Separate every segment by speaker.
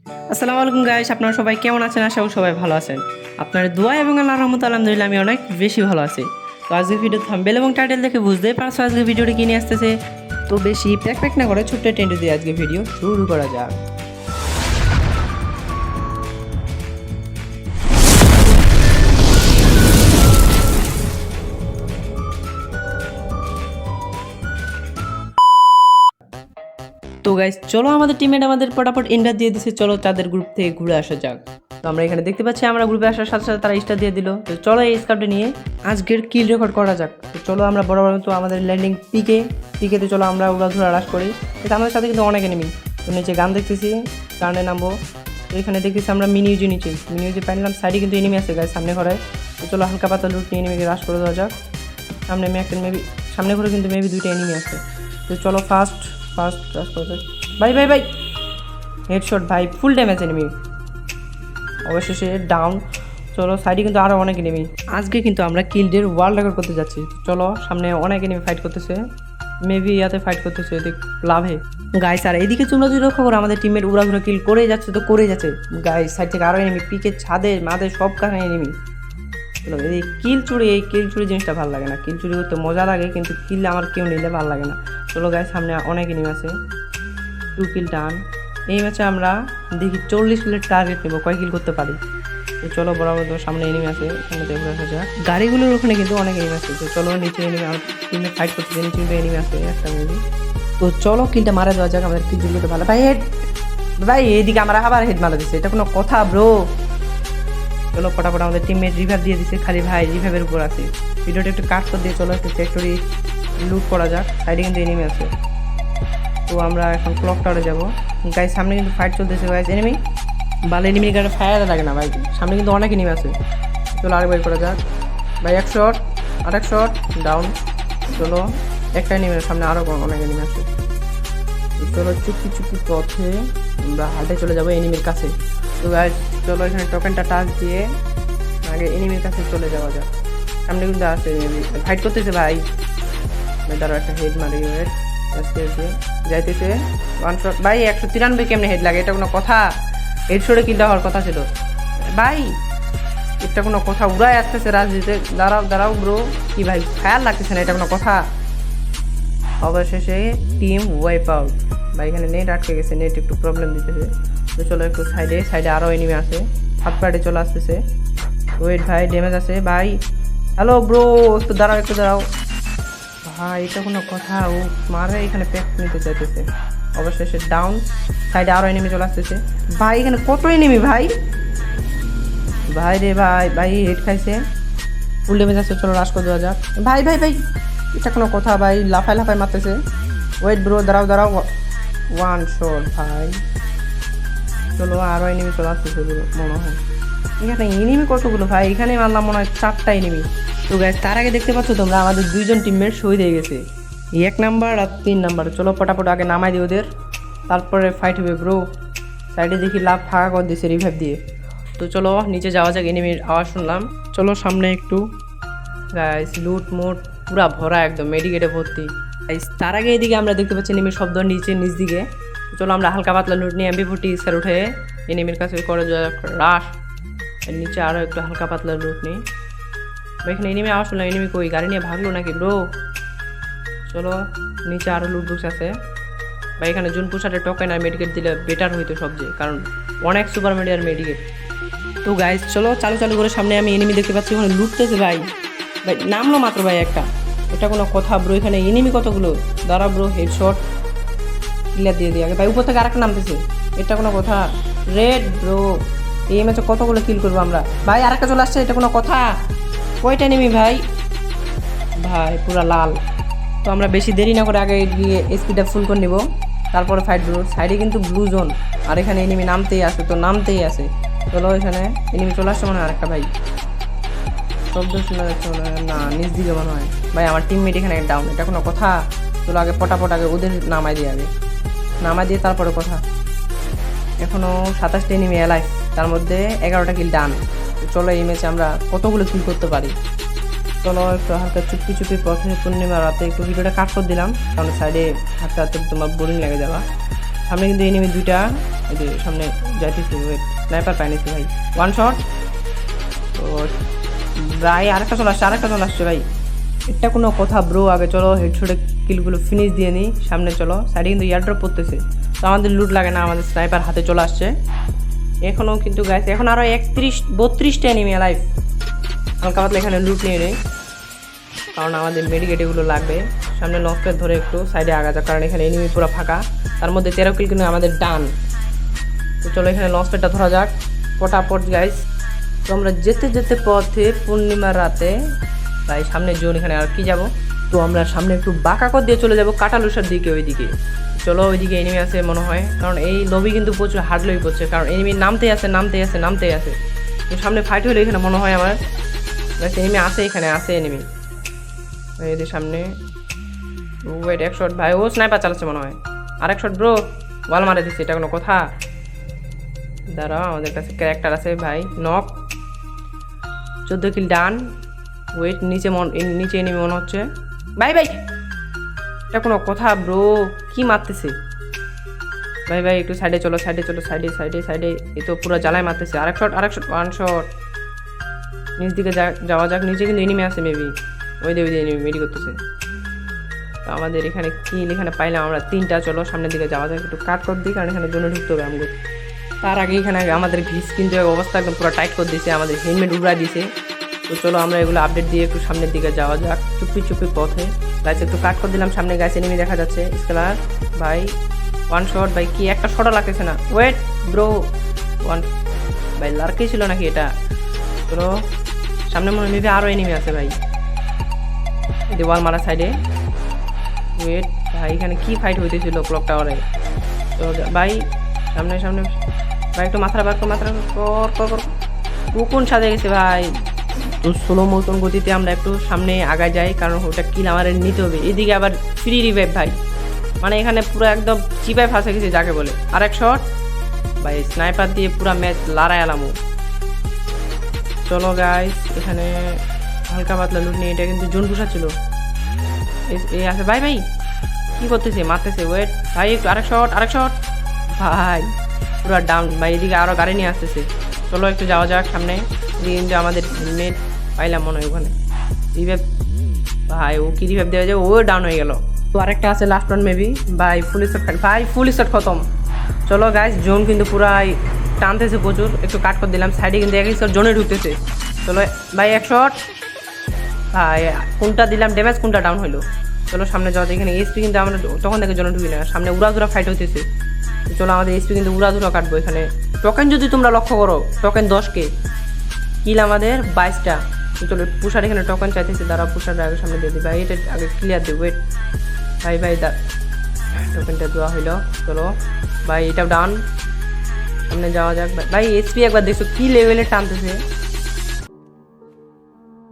Speaker 1: আসসালামু আলাইকুম গাইস, আপনারা সবাই কেমন আছেন? আশা করি সবাই ভালো আছেন। আপনার দোয়া এবং আল্লাহর রহমতে আলহামদুলিল্লাহ আমি অনেক বেশি ভালো আছি। তো আজকের ভিডিও থাম্বনেল এবং টাইটেল দেখে বুঝতেই পারছো আজকের ভিডিওটি কি নিয়ে আসতেছে। তো বেশি প্যাক না করে ছোট্ট টেন্ট দিয়ে আজকে ভিডিও শুরু করা যাক। তো গাইস চলো, আমাদের টিমমেট আমাদের ফটাফট ইনভাইট দিয়ে দিছে, চলো তাদের গ্রুপ থেকে ঘুরে আসা যাক। তো আমরা এখানে দেখতে পাচ্ছি আমরা গ্রুপে আসার সাথে সাথে তারা স্টার দিয়ে দিল। তো চলো এই স্কাউটে নিয়ে আজকের কিল রেকর্ড করা যাক। তো চলো আমরা বরাবর তো আমাদের ল্যান্ডিং পিকেতে চলো আমরা উড়াধুরা রাশ করি। কিন্তু আমাদের সাথে কিন্তু অনেক এনিমি। তো নিচে গান দেখতেছি, গানে নামবো। তো এখানে দেখতেছি আমরা মিনি ইউজে পাইলাম। সাইডে কিন্তু এনিমি আছে গাইস, সামনে ঘরে। তো চলো হালকা পাতলা লুট নিয়ে এনিমিকে রাশ করে দেওয়া যাক। সামনে সামনে ঘরে কিন্তু মেবি দুইটা এনিমি আছে। তো চলো ফার্স্ট রাশ করে যাক। ভাই হেডশট ভাই, ফুল ড্যামেজ এনিমি, অবশেষে ডাউন। চলো সাইডে কিন্তু আরও অনেক এনিমি। আজকে কিন্তু আমরা কিলডের ওয়ার্ল্ড রেকর্ড করতে যাচ্ছি। চলো সামনে অনেক এনিমি ফাইট করতেছে, মেবি ইয়াতে ফাইট করতেছে এদিক লাভে গাইস। আর এইদিকে তোমরা যদি লক্ষ্য করো আমাদের টিমের উড়াধুরা কিল করেই যাচ্ছে গাইস। সাইড থেকে আরও এনিমি, পিকের ছাদে মাদে সব কারণে এনিমি। চলো এই কিল চুরি জিনিসটা ভালো লাগে না। কিল চুরি করতে মজা লাগে, কিন্তু কিল আমার কেউ নিলে ভালো লাগে না। চলো গাইস সামনে অনেক এনিমি আছে, 2 কিল ডান। এই ম্যাচে আমরা দেখি 40 কিলের টার্গেট নেবো, কয় কিল করতে পারি। তো চলো বরাবর তো সামনে এনিমি আছে, এখানে দেখে আসা যাক। গাড়িগুলোর ওখানে কিন্তু অনেক এনিমি আছে। তো চলো নিচে এনিমি, আমার টিমে ফাইট করতেছে, নিচে কিন্তু এনিমি আছে একটা মেবি। তো চলো কিলটা মারা দেওয়া যাক, আমাদের কিল চুরি করতে ভালো। ভাই এইদিকে আমরা আবার হেড মারা দিচ্ছে, এটা কোনো কথা ব্রো? চলো ফটাফট আমাদের টিমমেট রিভাইভ দিয়ে দিচ্ছে, খালি ভাই রিভাইভের উপর আছে। ভিডিওটা একটু কাট করে দিয়ে চলো একটু ফ্যাক্টরি লুট করা যাক। সাইডে কিন্তু এনিমি আছে। তো আমরা এখন ক্লক টাওয়ারে যাবো গাইস। সামনে কিন্তু ফাইট চলতেছে গাইস, এনিমি ভালো। এনিমির গাড়ি ফায়ার লাগে না ভাই, সামনে কিন্তু অনেক এনিমি আছে। চলো আরেক বাইর করা যাক ভাই, এক শট আরেক শট ডাউন। চলো একটা এনিমির সামনে আরও অনেক এনিমি আছে। চলো চুপি পথে আমরা হাটে চলে যাবো এনিমির কাছে। তো গাইস চলো এখানে টোকেনটা টাচ দিয়ে আগে এনিমির কাছে চলে যাওয়া যাক। সামনে কিন্তু আছে ফাইট করতেছে ভাই, তারও একটা হেড মারি যাইতেছে ওয়ান শট ভাই। 193 কেমনে হেড লাগে, এটা কোনো কথা? হেডশটে কিলটা হওয়ার কথা ছিল ভাই, এটা কোনো কথা? উড়াই আসতেছে রাজনীতিতে। দাঁড়াও ব্রো, কি ভাই ফায়ার লাগতেছে না, এটা কোনো কথা? অবশেষে টিম ওয়াইপ আউট ভাই। এখানে নেট আটকে গেছে, নেট একটু প্রবলেম দিতেছে। তো চলো একটু সাইডে আরও এনিমি আছে, হাত পাড়ে চলে আসতেছে। ওয়েট ভাই, ড্যামেজ আছে ভাই। হ্যালো ব্রো, একটু দাঁড়াও ভাই, এটা কোনো কথা? ও মারে এখানে প্যাক নিতে চাইতেছে। অবশেষে ডাউন। সাইডে আরও এনিমি চলে আসতেছে ভাই, এখানে কত এনিমি ভাই রে ভাই হেড খাইছে, ফুল ড্যামেজ আছে। চলো রাশ করে দেওয়া যাক ভাই। এটা কোনো কথা ভাই? লাফায় মারতেছে। ওয়েট ব্রো, দাঁড়াও ওয়ান শট ভাই। চলো আরও এনিমি চলে আসতেছে মনে হয়। এখানে এনিমি কতগুলো ভাই? এখানে মারলাম মনে হয় 4টা এনিমি। তো গাইস তার আগে দেখতে পাচ্ছ তোমরা আমাদের 2জন টিমমেট শহীদ হয়ে গেছে, 1 নাম্বার আর 3 নাম্বার। চলো ফটাফট আগে নামাই দিই ওদের, তারপরে ফাইট হবে ব্রো। সাইডে দেখি লাভ ফাঁকা করে দিয়েছে রিভাইভ দিয়ে। তো চলো নিচে যাওয়া যাক, এনিমির আওয়াজ শুনলাম। চলো সামনে একটু গাইস লুট মোট পুরা ভরা, একদম মেডিকেটে ভর্তি গাইস। তার আগে এদিকে আমরা দেখতে পাচ্ছি এনিমির শব্দ নিচ দিকে। চলো আমরা হালকা পাতলা লুট নিয়ে MP40 স্যার উঠে এনিমির কাছে করে যাক রাশ। নিচে আরও একটু হালকা পাতলা লুট নিই। এখানে এনিমি আওয়াজ শুনলাম, এনিমি কই? গাড়ি নিয়ে ভাগলো নাকি ব্রো? চলো নিচে আরও লুট বক্স আছে বা এখানে জুন পুষারের টোকেন আর মেডিকেট দিলে বেটার হইতো সবচেয়ে, কারণ অনেক সুপার মিডিয়ার মেডিকেট। তো গাইস চলো চালু করে সামনে আমি এনিমি দেখতে পাচ্ছি, ওখানে লুটতেছে ভাই নামলো মাত্র ভাই একটা, এটা কোনো কথা ব্রো? এখানে এনিমি কতগুলো, দাঁড়া ব্রো, হেডশট ক্লিয়ার দিয়ে আগে ভাই। উপর থেকে আরেকটা নামতেছে, এটা কোনো কথা? রেড ব্রো, এই ম্যাচে কতগুলো কিল করবো আমরা ভাই? আরেকটা চলে আসছে, এটা কোনো কথা? কয়টা এনিমি ভাই পুরা লাল। তো আমরা বেশি দেরি না করে আগে গিয়ে স্পিডটা ফুল করে নিব, তারপরে ফাইট ব্রো। সাইডে কিন্তু ব্লু জোন, আর এখানে এনিমি নামতেই আছে। চলো এখানে এনিমি চলে আসছে মনে হয় আরেকটা ভাই, শব্দ শোনা যাচ্ছে মনে হয়, না নিচ দিকে মনে হয় ভাই। আমার টিমমেট এখানে ডাউন, এটা কোনো কথা? চলো আগে ফটাফট আগে ওদের নামাই দিয়ে তারপরে কথা। এখনও 27টা এনিমি এলাইভ, তার মধ্যে 11টা কিল ডান। চলো এই ম্যাচে আমরা কতগুলো কিল করতে পারি। চলো একটু হালকা চুপি পথে পূর্ণিমা রাতে একটু ভিডিওটা কাট করে দিলাম, কারণ সাইডে হাঁটতে তোমার বোরিং লেগে যাওয়া। সামনে কিন্তু এনিমি দুইটা, এই যে সামনে যাইতেছে, স্নাইপার পাই নিছি ভাই, ওয়ান শট। তো ভাই আরেকটা চলে আসছে ভাই, এটা কোনো কথা ব্রো? আগে চলো হেডশটে কিলগুলো ফিনিশ দিয়ে নিই। সামনে চলো, সাইডে কিন্তু এয়ারড্রপ পড়তেছে, তো আমাদের লুট লাগে না, আমাদের স্নাইপার হাতে চলে আসছে। এখনও কিন্তু গাইস এখন আরও 32টা এনিমি লাইফ। হালকা পাতলা এখানে লুট নিয়ে নেই, কারণ আমাদের মেডিকেট এগুলো লাগবে। সামনে লঞ্চপ্যাড ধরে একটু সাইডে আগা যাক, কারণ এখানে এনিমি পুরো ফাঁকা, তার মধ্যে 13 কিল কিন্তু আমাদের ডান। তো চলো এখানে লঞ্চপ্যাডটা ধরা যাক পটাপট গাইস। তো আমরা যেতে যেতে পথে পূর্ণিমার রাতে তাই সামনে জোন, এখানে আর কি যাব। তো আমরা সামনে একটু বাঁকা কর দিয়ে চলে যাব কাটালুসার দিকে, ওইদিকে চলো। ওইদিকে এনিমি আছে মনে হয়, কারণ এই লবি কিন্তু প্রচুর হার্ড লবি করছে, কারণ এনিমি নামতেই আছে। তো সামনে ফাইট হলে এখানে মনে হয় আমার এনিমি আছে, এখানে আছে এনিমি এদের সামনে। ওয়েট, এক শট ভাই, ও স্নাইপার চালাচ্ছে মনে হয়, আরেক শট ব্রো, ওয়াল মারে দিচ্ছে, এটা কোনো কথা? দাঁড়াও, আমাদের কাছে ক্যারেক্টার আছে ভাই, নক, 14 কিল ডান। ওয়েট, নিচে এনিমি মনে হচ্ছে ভাই, এটা কোনো কথা ব্রো? কি মারতেছে ভাই, একটু সাইডে চলো, সাইডে, এ তো পুরো জ্বালায় মারতেছে। আরেক শট, ওয়ান শট। নিচ দিকে যাওয়া যাক, নিচে কিন্তু এনিমি আছে মেবি, ওই এনিমি মেডি করতেছে। তো আমাদের এখানে কিল এখানে পাইলাম আমরা 3টা। চলো সামনের দিকে যাওয়া যাক, একটু কাট করে দিই, কারণ এখানে জন্য ঢুকতে হবে আমাদের। তার আগে এখানে আমাদের ভিস কিন্তু অবস্থা একদম পুরো টাইট করে দিয়েছে, আমাদের হেলমেট উড়াই দিয়েছে। তো চলো আমরা এগুলো আপডেট দিয়ে একটু সামনের দিকে যাওয়া যাক, চুপি পথে। গাইস একটু কাট করে দিলাম, সামনে গাইস এনিমি দেখা যাচ্ছে, স্কেলার ভাই, ওয়ান শট ভাই, কি একটা শটও লাগতেছে না। ওয়েট ব্রো, ওয়ান ভাই, লার্কেই ছিল নাকি এটা? চলো সামনে মনে হয় আরও এনিমি আছে ভাই, দেওয়াল মারা সাইডে। ওয়েট ভাই, এখানে কি ফাইট হইতেছিল ক্লক টাওয়ারে? তো ভাই সামনে ভাই, একটু মাথা কর, কোন সাজে গেছে ভাই। তো স্লো মোশন গতিতে আমরা একটু সামনে আগায় যাই, কারণ ওটা কিল আমাদের নিতে হবে। এদিকে আবার ফ্রি রিভাইভ ভাই, মানে এখানে পুরো একদম চিপায় ফাঁসে গেছে যাকে বলে। আরেক শট ভাই, স্নাইপার দিয়ে পুরো ম্যাচ লড়াই আলামো। চলো গাইস এখানে হালকা পাতলা লুট নিয়ে, এটা কিন্তু জোন পুষা ছিল। এই আছে ভাই, কি করতেছে? মারতেছে। ওয়েট ভাই, একটু আরেক শট ভাই, পুরো ডাউন ভাই। এদিকে আরও গাড়ি নিয়ে আসতেছে, চলো একটু যাওয়া যাক সামনে। কিন্তু আমাদের হেলমেট পাইলাম মনে হয় ওখানে। রিভাইভ ভাই, ও কি রিভাইভ দেওয়া যায়, ও ডাউন হয়ে গেল। তো আরেকটা আছে লাস্ট রান মেবি ভাই, ফুল শট খতম। চলো গাইস, জোন কিন্তু পুরাই টানতেছে প্রচুর, একটু কাট করে দিলাম। সাইডে কিন্তু এক শট জোনে ঢুকতেছে। চলো ভাই, এক শট ভাই, কোনটা দিলাম ড্যামেজ, কোনটা ডাউন হইলো। চলো সামনে যাওয়া যায়। এখানে এসপি কিন্তু আমরা তখন থেকে জোনে ঢুকি না, সামনে উড়াধুরা ফাইট হইতেছে। চলো আমাদের এসপি কিন্তু উড়াধুরা কাটবো এখানে। টোকেন যদি তোমরা লক্ষ্য করো, টোকেন 10K, কিল আমাদের 22টা। তো চলো পুষার এখানে টোকেন চাইতেছে, দ্বারা পুষার আগে সামনে দিয়ে দিই ভাই, এটা আগে ক্লিয়ার দিই। ওয়েট ভাই, টোকেনটা দেওয়া হইলো। চলো ভাই, এটাও ডান, সামনে যাওয়া যাক ভাই। এসপি একবার দেখছো কি লেভেলে টানতেছে,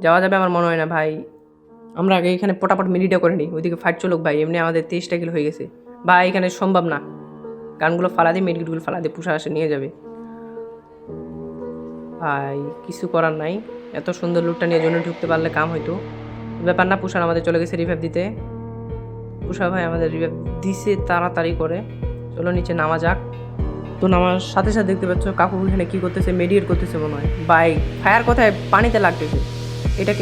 Speaker 1: যাওয়া যাবে আমার মনে হয় না ভাই। আমরা আগে এখানে পটাপট মিলিটা করে নিই, ওইদিকে ফাইট চলুক ভাই। এমনি আমাদের 23টা কিল হয়ে গেছে ভাই, এখানে সম্ভব না। গানগুলো ফালা দিয়ে, মেডিকেটগুলো ফালা দিয়ে, পুষা আসে নিয়ে যাবে ভাই, কিছু করার নাই। এত সুন্দর লুটটা নিয়ে জন্য ঢুকতে পারলে কাম হইতো, ব্যাপার না। পুষার আমাদের চলে গেছে রিভাইভ দিতে, পুষা ভাই আমাদের রিভাইভ দিছে তাড়াতাড়ি করে। চলো নিচে নামা যাক। তো নামার সাথে দেখতে পাচ্ছ কাকু এখানে কী করতেছে, মেডিকেট করতেছে মনে হয় ভাই। ফায়ার কোথায়, পানিতে লাগতেছে।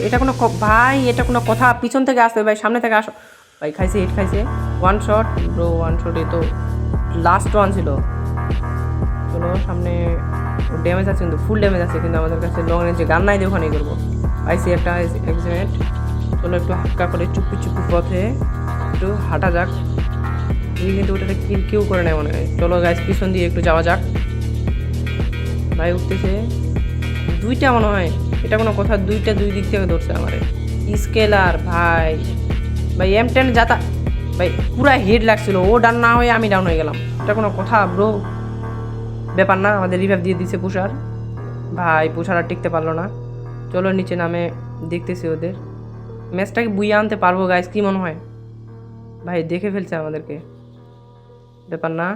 Speaker 1: এটা কোনো ভাই, এটা কোনো কথা? পিছন থেকে আসবে ভাই, সামনে থেকে আসো ভাই। হিট খাইছে, one shot bro, one shot. এ তো লাস্ট ওয়ান ছিল। চলো সামনে ড্যামেজ আছে, কিন্তু ফুল ড্যামেজ আছে, কিন্তু আমাদের কাছে লং রেঞ্জে গান নাই দিয়ে ওখানে করবো। পাইছি একটা এক্সিডেন্ট। চলো একটু হালকা করে চুপি পথে একটু হাঁটা যাক, কিন্তু ওটাতে কেউ করে নেয় মনে হয়। চলো গাইস, পিছন দিয়ে একটু যাওয়া যাক ভাই। উঠতেছে 2টা মনে হয়, এটা কোনো কথা? 2টা 2 দিক থেকে ধরছে আমার স্কেলার ভাই। M10 যাতা ভাই, পুরা হেড লাগছিল, ও ডান না হয়ে আমি ডাউন হয়ে গেলাম, এটা কোনো কথা ব্রো? ব্যাপার না, আমাদের রিভাইভ দিয়ে দিছে পুষার ভাই। পুষার আর টিকতে পারলো না। চলো নিচে নামে দেখতেছি ওদের ম্যাচটাকে বুইয়ে আনতে পারবো গাইস, কি মনে হয় ভাই? দেখে ফেলছে আমাদেরকে, ব্যাপার না।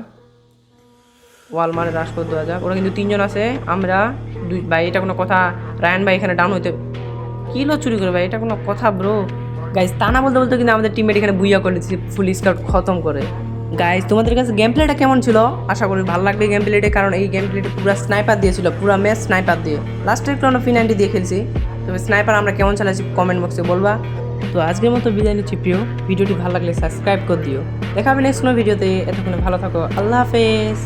Speaker 1: ওয়াল মারে রাশ করে দেওয়া যাক। ওরা কিন্তু 3 জন আছে, আমরা 2 ভাই। এটা কোনো কথা? রায়ান ভাই এখানে ডাউন হইতে কিলো চুরি করে ভাই, এটা কোনো কথা ব্রো? গাইস তা না বলতে কিন্তু আমাদের টিমমেট এখানে বুইয়া করে দিচ্ছে, ফুল স্কাউট খতম করে। গাইজ তোমাদের কাছে গেম প্লেটা কেমন ছিল? আশা করি ভালো লাগবে গেম প্লেটে, কারণ এই গেম প্লেটে পুরো স্নাইপার দিয়েছিল, পুরো ম্যাচ স্নাইপার দিয়ে। লাস্টে একটু আমরা P90 দিয়ে খেলছি, তবে স্নাইপার আমরা কেমন চালাচ্ছি কমেন্ট বক্সে বলবা। তো আজকের মতো বিদায় নিচ্ছি প্রিয়, ভিডিওটি ভালো লাগলে সাবস্ক্রাইব করে দিও। দেখা হবে নেক্সট কোনো ভিডিওতে। এতক্ষণে ভালো থাকো, আল্লাহ হাফেজ।